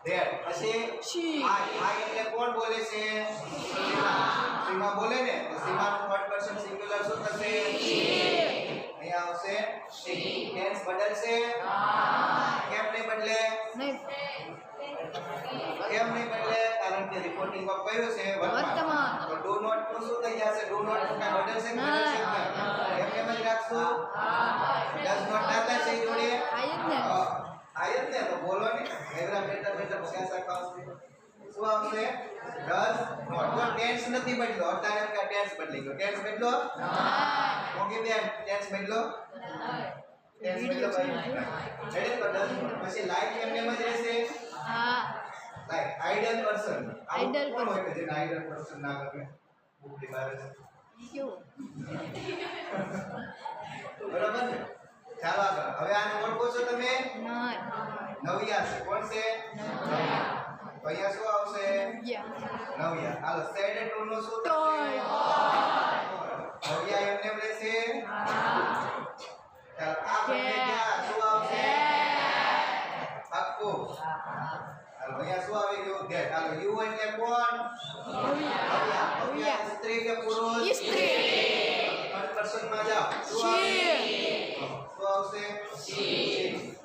That પછી આ એટલે કોણ બોલે છે સીમા બોલે ને તો સીમાનું થર્ડ પર્સન સિંગ્યુલર શું થશે અહીંયા આવશે સી ટેન્સ બદલશે કેમ નહીં બદલે કેમ નહીં બદલે કારણ કે રિપોર્ટિંગ ઓફ કયું છે વર્તમાન તો ડુ નોટ નું શું થઈ જશે ડુ નોટ નું કઈ બદલશે કે બદલશે એમ કેમ જ રાખશું ડઝ નોટ નાતા છે જોડે આયત ને તો બોલો ને એવરા બેટર પછી આ શાખા આવશે શું આવશે ડઝ નોટ તો ટેન્સ નથી બદલ્યો અત્યારે કે ટેન્સ બદલી ગયો ટેન્સ બદલો ઓકે બેન ટેન્સ બદલો ટેન્સ બદલો ભાઈ તો ડઝ નોટ પછી લાઈક એમને જ રહેશે લાઈક આઈડલ પર્સન આઈડલ કોણ હોય કે જેને આઈડલ પર્સન ના કરે બુકડી બારે ક્યો બરાબર ને ચાલો આગળ હવે આને ઓળખો છો તમે નવિયા છે કોણ છે અહીંયા શું આવશે નવિયા હાલો સેડ ટુ નો શું થશે નવિયા એમને રહેશે ચાલો આ બંને ક્યાં શું આવશે પાક્કું હાલો અહીંયા શું આવી ગયું ગેટ હાલો યુ એટલે કોણ નવિયા સ્ત્રી કે પુરુષ સ્ત્રી થર્ડ પર્સન માં જાઓ શું આવશે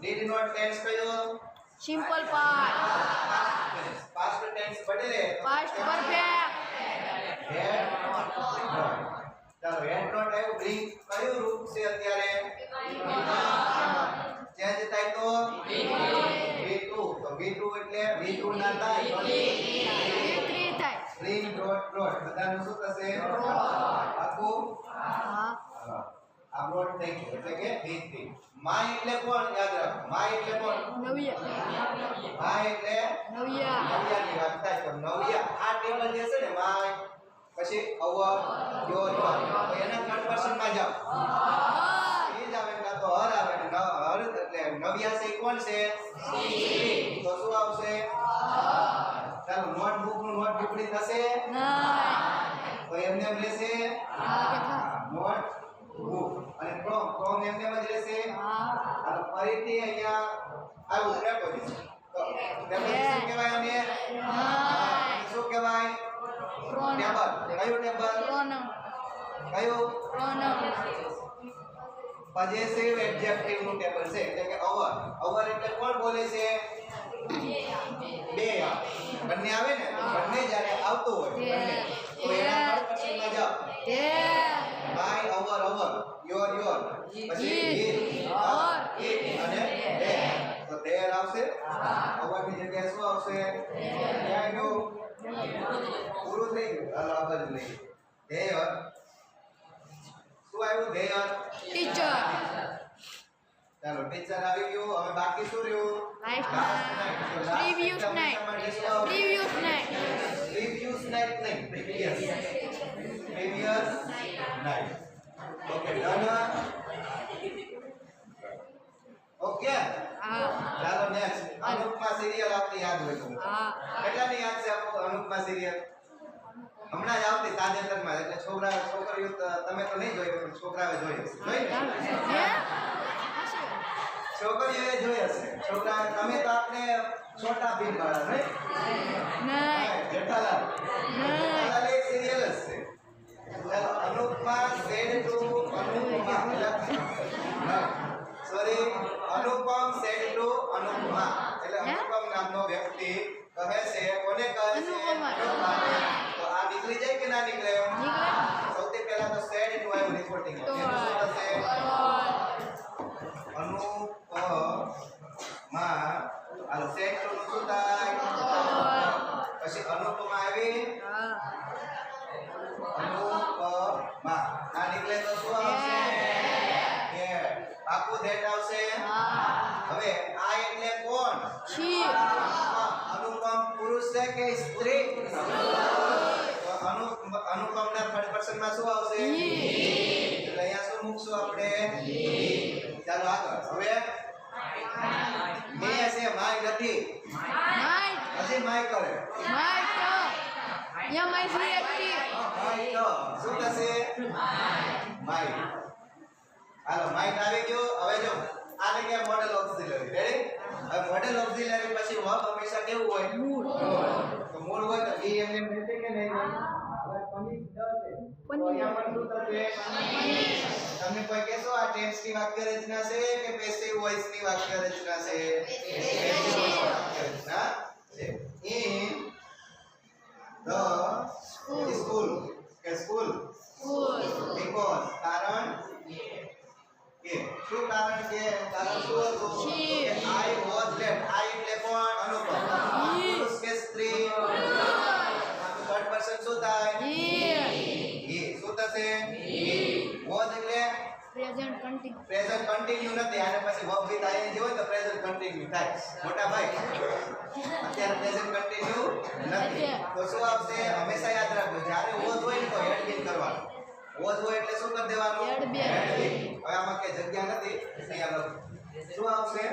did not tense કયો સિમ્પલ past tense બદલે past perfect ચાલો had not આવ્યું bring કયું રૂપ છે અત્યારે ચેન્જ થાય તો v2 તો v2 એટલે v2 ના થાય વિક્રી થાય bring dot બધાનું શું થશે આખું આ બ્રોડ થઈ ગયું એટલે કે v3 માં એટલે કોણ યાદ રાખો માં એટલે કોણ નવિયા માં એટલે નવિયાની વાત થાય તો નવિયા આ ટેબલ જે છે ને માં પછી અવર યોર તો એના થર્ડ પર્સન માં જાઓ એ જ આવે કાં તો હર આવે ને હર એટલે નવિયા છે કોણ છે તો શું આવશે ચાલો નોટબુક નું નોટબુક ની થશે તો એમને એમ રહેશે નોટ બુક અને ફ્રોમ એમને એમ જ રહેશે અને ફરીથી અહીંયા આવું પ્રેપોઝિશન તો પ્રેપોઝિશન કહેવાય અને શું કહેવાય ટેબલ કયું ટેબલ કયું પોઝેસિવ એડજેક્ટિવ નું ટેબલ છે એટલે કે અવર એટલે કોણ બોલે છે બે બંને આવે ને બંને જ્યારે આવતું હોય બંને તો એના થર્ડ પર્સન માં જાઓ માય અવર યોર પછી it અને their તો their આવશે અવર ની જગ્યાએ શું આવશે ત્યાં નો પૂરું થઈ ગયું હાલો આ બાજુ લઈએ their શું આવ્યું their ટીચર ચાલો ટીચર આવી ગયું હવે બાકી શું રહ્યું previous night okay done okay ચાલો નેક્સ્ટ અનુપમા સિરિયલ આપની યાદ હોય તો કેટલાની યાદ છે આપકો અનુપમા સિરિયલ હમણાં જ આવતી તાજેતરમાં એટલે છોકરીઓ તમે તો નહીં જોઈ પણ છોકરાએ જોઈ હશે છોકરીઓએ જોઈ હશે છોકરા તમે તો આપણે છોટા ભીમ વાળા નહીં જેઠાલાલ એક સિરિયલ જ છે ચાલો Anupama said to Anupama sorry Anupam said to Anupama એટલે અનુપમ નામનો વ્યક્તિ કહે છે કોને કહે છે તો આ નીકળી જાય કે ના નીકળે સૌથી પહેલા તો સેડ ટુ આઈ રિપોર્ટિંગ એનું શું થશે અનુપમા હાલો સેડ ટુ નું શું થાય પછી અનુપમા આવી અનુપમા આ નીકળે તો શું આવશે આખું ધેટ આવશે હવે આ એટલે કોણ અનુપમ પુરુષ છે કે સ્ત્રી અનુપમ ના થર્ડ પર્સન માં શું આવશે એટલે અહીંયા શું મૂકશું આપણે ચાલો આગળ હવે મે છે માય નથી હજી માય કરે માય શું થશે માય હાલો માઇક આવી ગયો હવે જો આને કે મોડેલ ઓક્સિલરી રેડી હવે મોડેલ ઓક્સિલરી પછી વર્બ હંમેશા કેવું હોય મૂળ તો મૂળ હોય તો બી એમને રહેશે કે નહીં હવે પનિશ દ છે તો અહીંયા પણ શું થશે તમને કોઈ કહેશો આ ટેન્સ ની વાક્ય રચના છે કે પેસિવ વોઇસ ની વાક્ય રચના છે પેસિવ વોઇસ વાક્ય રચના છે in the school કે સ્કૂલ because કારણ કે શું કારણ કે કારણ શું હતું કે I was late I એટલે કોણ અનુપમ પુરુષ કે સ્ત્રી થર્ડ પર્સન શું થાય he શું થશે was એટલે પ્રેઝન્ટ કન્ટિન્યુ પ્રેઝન્ટ કન્ટિન્યુ નથી આને પછી વર્બ વિથ ing હોય તો પ્રેઝન્ટ કન્ટિન્યુ થાય મોટા ભાઈ અત્યારે પ્રેઝન્ટ કન્ટિન્યુ નથી તો શું આવશે હંમેશા યાદ રાખજો જ્યારે was હોય ને તો હેડ બીન કરવાનું was હોય એટલે શું કરી દેવાનું Had been. હવે આમાં કે જગ્યા નથી અહીંયા લખો શું આવશે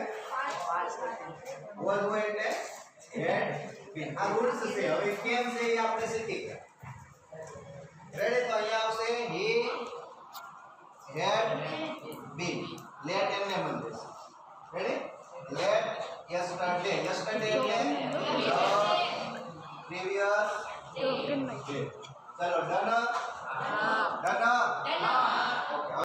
was હોય એટલે હેડ બીન આ રૂલ્સ છે હવે કેમ છે એ આપણે શીખી ગયા રેડી તો અહીંયા આવશે he had been let એમને બંધ રેડી let yesterday yesterday એટલે previous day ચલો ડન ડન